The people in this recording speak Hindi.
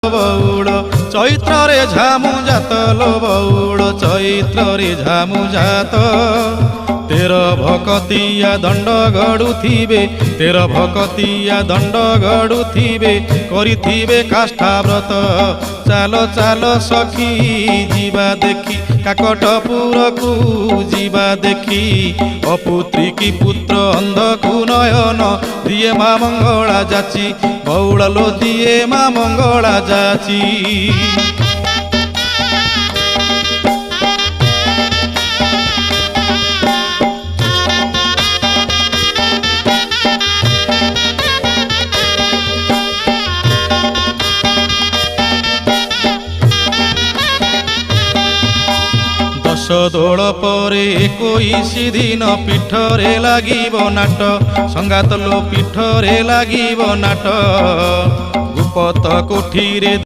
बौड़ चैत्रे झामु जात लो बौड़ चैत्रे झामु जात तेर भकतिया दंड गड़ुथिबे तेर भकतिया दंड गड़ुथिबे करिथिबे काष्ठाव्रत चाल चाल सखी जीवा देखी काकटपुर को जीवा देखी अपुत्री की पुत्र अंधकु नयन दिए माँ मंगला जाची बौड़लो दिए माँ मंगला जाची। दोल परे 21 दिन पीठरे लागिब नाट संगात लो पीठरे लागिब नाट गुपत कोठी रे